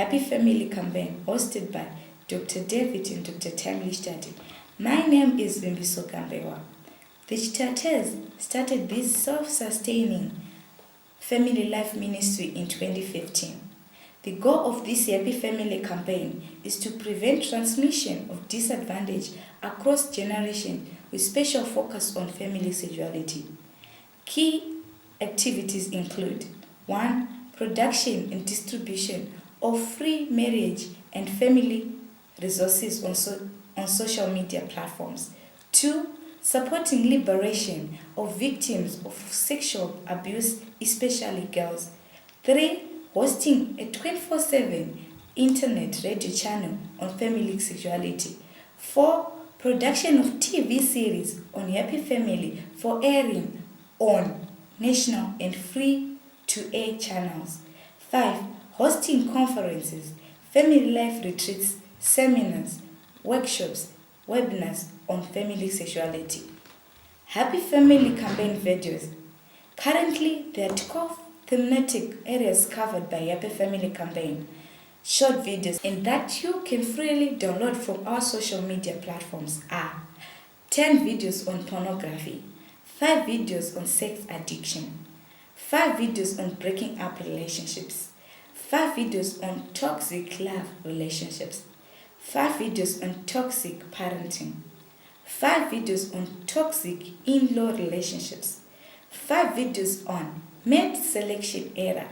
Happy Family campaign hosted by Dr. David and Dr. Tammy Chitate. My name is Bimbiso Gambewa. The Chitates started this self-sustaining family life ministry in 2015. The goal of this Happy Family campaign is to prevent transmission of disadvantage across generations with special focus on family sexuality. Key activities include 1. Production and distribution of free marriage and family resources on social media platforms. 2. Supporting liberation of victims of sexual abuse, especially girls. 3. Hosting a 24/7 internet radio channel on family sexuality. 4. Production of TV series on Happy Family for airing on national and free-to-air channels. 5. Hosting conferences, family life retreats, seminars, workshops, webinars on family sexuality. Happy Family campaign videos. Currently, there are 12 thematic areas covered by Happy Family campaign short videos and that you can freely download from our social media platforms are 10 videos on pornography, 5 videos on sex addiction, 5 videos on breaking up relationships, 5 videos on toxic love relationships, 5 videos on toxic parenting, 5 videos on toxic in-law relationships, 5 videos on mate selection era,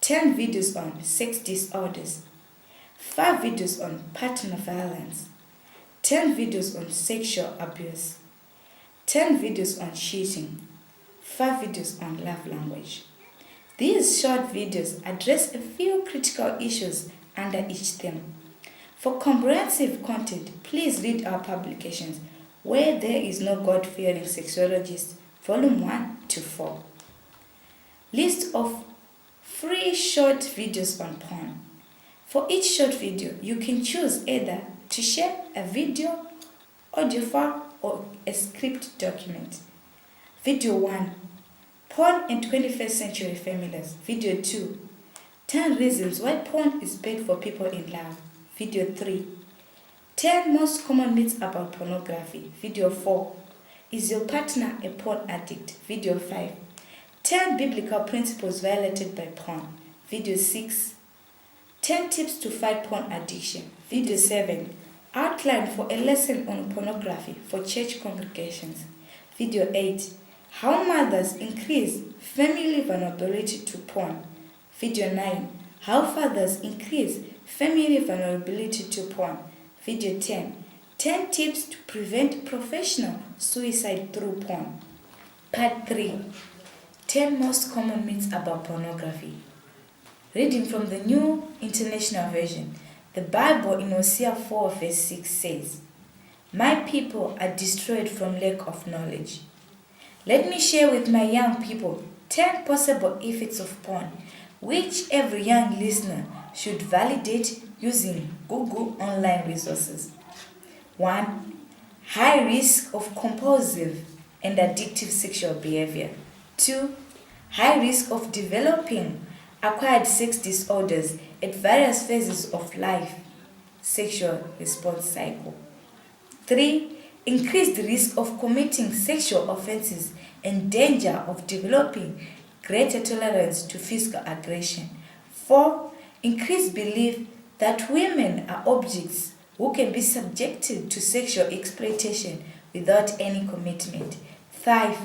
10 videos on sex disorders, 5 videos on partner violence, 10 videos on sexual abuse, 10 videos on cheating, 5 videos on love language. These short videos address a few critical issues under each theme. For comprehensive content, please read our publications, Where There Is No God-Fearing Sexologist, Volume 1 to 4. List of free short videos on porn. For each short video, you can choose either to share a video, audio file, or a script document. Video 1. Porn and 21st Century Families. Video 2. 10 reasons why porn is bad for people in love. Video 3. 10 most common myths about pornography. Video 4. Is your partner a porn addict? Video 5. 10 biblical principles violated by porn. Video 6. 10 tips to fight porn addiction. Video 7. Outline for a lesson on pornography for church congregations. Video 8. How mothers increase family vulnerability to porn. Video 9. How fathers increase family vulnerability to porn. Video 10. 10 tips to prevent professional suicide through porn. Part 3. 10 most common myths about pornography. Reading from the New International Version, the Bible in Hosea 4 verse 6 says, My people are destroyed from lack of knowledge. Let me share with my young people 10 possible effects of porn, which every young listener should validate using Google online resources. 1. High risk of compulsive and addictive sexual behavior. 2. High risk of developing acquired sex disorders at various phases of life, sexual response cycle. 3. Increased risk of committing sexual offenses and danger of developing greater tolerance to physical aggression. 4. Increased belief that women are objects who can be subjected to sexual exploitation without any commitment. 5.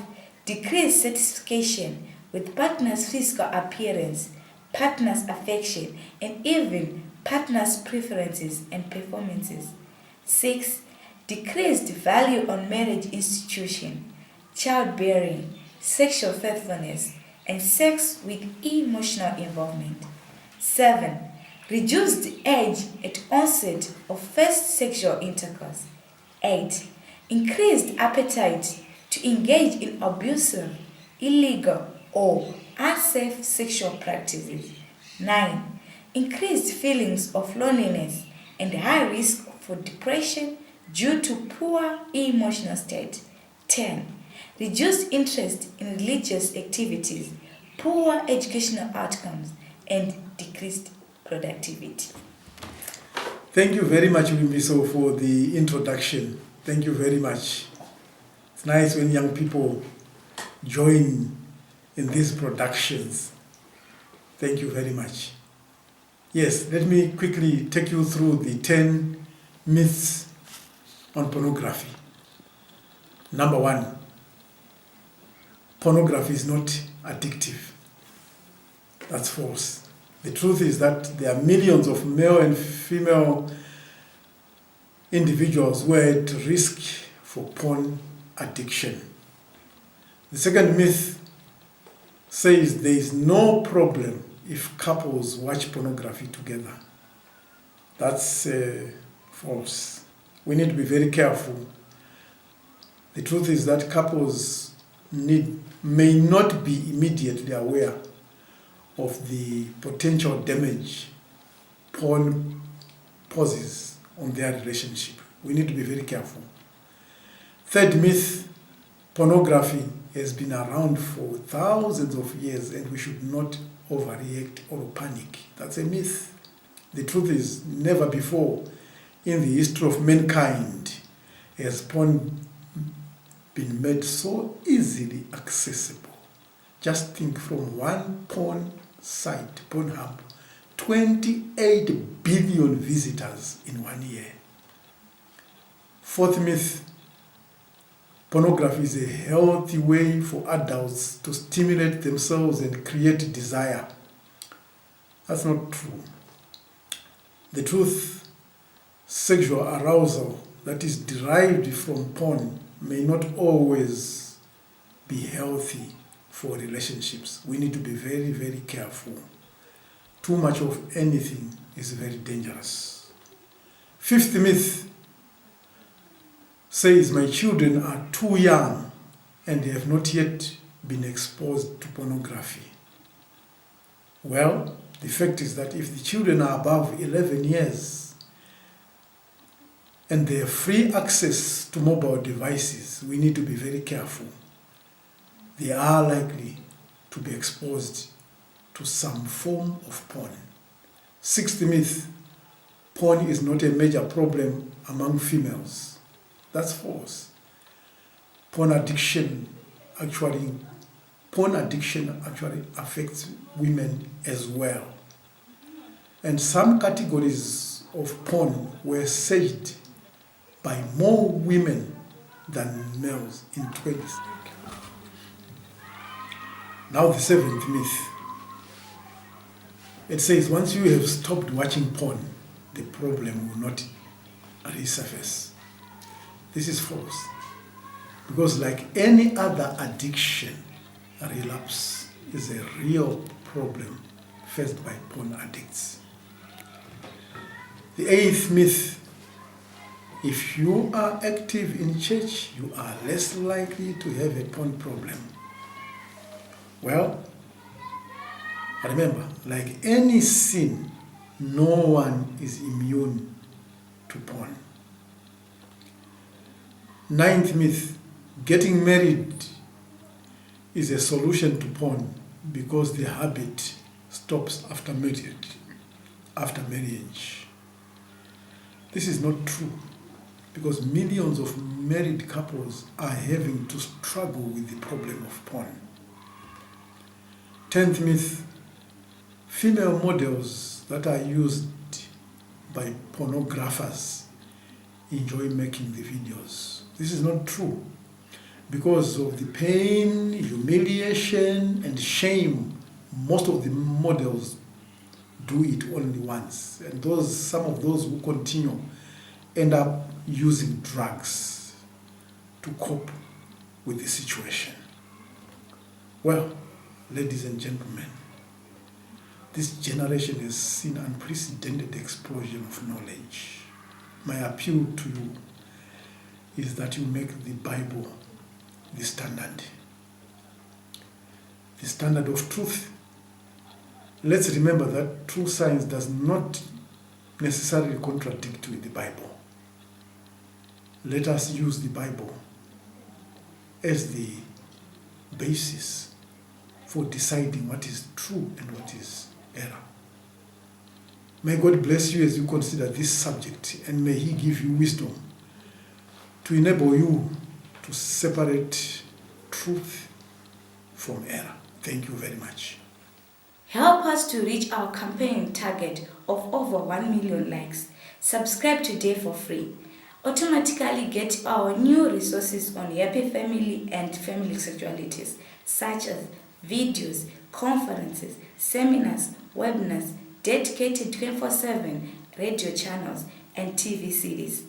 Decreased satisfaction with partner's physical appearance, partner's affection, and even partner's preferences and performances. 6. Decreased value on marriage institution, childbearing, sexual faithfulness, and sex with emotional involvement. 7. Reduced age at onset of first sexual intercourse. 8. Increased appetite to engage in abusive, illegal, or unsafe sexual practices. 9. Increased feelings of loneliness and high risk for depression due to poor emotional state. 10. Reduced interest in religious activities, poor educational outcomes, and decreased productivity. Thank you very much, Wimbiso, for the introduction. Thank you very much. It's nice when young people join in these productions. Thank you very much. Yes, let me quickly take you through the 10 myths on pornography. Number 1, pornography is not addictive. That's false. The truth is that there are millions of male and female individuals who are at risk for porn addiction. The second myth says there is no problem if couples watch pornography together. That's false. We need to be very careful. The truth is that couples may not be immediately aware of the potential damage porn poses on their relationship. We need to be very careful. Third myth, pornography has been around for thousands of years and we should not overreact or panic. That's a myth. The truth is, never before in the history of mankind has porn been made so easily accessible. Just think, from one porn site, Pornhub, 28 billion visitors in 1 year. Fourth myth, pornography is a healthy way for adults to stimulate themselves and create desire. That's not true. The truth, sexual arousal that is derived from porn may not always be healthy for relationships. We need to be very, very careful. Too much of anything is very dangerous. Fifth myth says my children are too young and they have not yet been exposed to pornography. Well, the fact is that if the children are above 11 years and they have free access to mobile devices, we need to be very careful. They are likely to be exposed to some form of porn. Sixth myth, porn is not a major problem among females. That's false. Porn addiction actually affects women as well. And some categories of porn were searched by more women than males in 20s. Now the seventh myth. It says once you have stopped watching porn, the problem will not resurface. This is false. Because like any other addiction, a relapse is a real problem faced by porn addicts. The eighth myth. If you are active in church, you are less likely to have a porn problem. Well, remember, like any sin, no one is immune to porn. Ninth myth, getting married is a solution to porn because the habit stops after marriage. This is not true, because millions of married couples are having to struggle with the problem of porn. 10th myth, female models that are used by pornographers enjoy making the videos. This is not true. Because of the pain, humiliation, and shame, most of the models do it only once. And some of those who continue end up using drugs to cope with the situation. Well, ladies and gentlemen, this generation has seen unprecedented explosion of knowledge. My appeal to you is that you make the Bible the standard of truth. Let's remember that true science does not necessarily contradict with the Bible. Let us use the Bible as the basis for deciding what is true and what is error. May God bless you as you consider this subject, and may He give you wisdom to enable you to separate truth from error. Thank you very much. Help us to reach our campaign target of over 1 million likes. Subscribe today for free. Automatically get our new resources on happy family and family sexualities, such as videos, conferences, seminars, webinars, dedicated 24/7 radio channels, and TV series.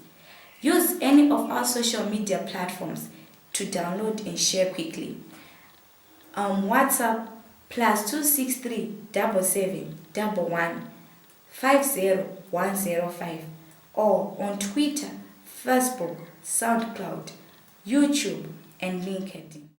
Use any of our social media platforms to download and share quickly. WhatsApp +263 77 11 50105, or on Twitter, Facebook, SoundCloud, YouTube, and LinkedIn.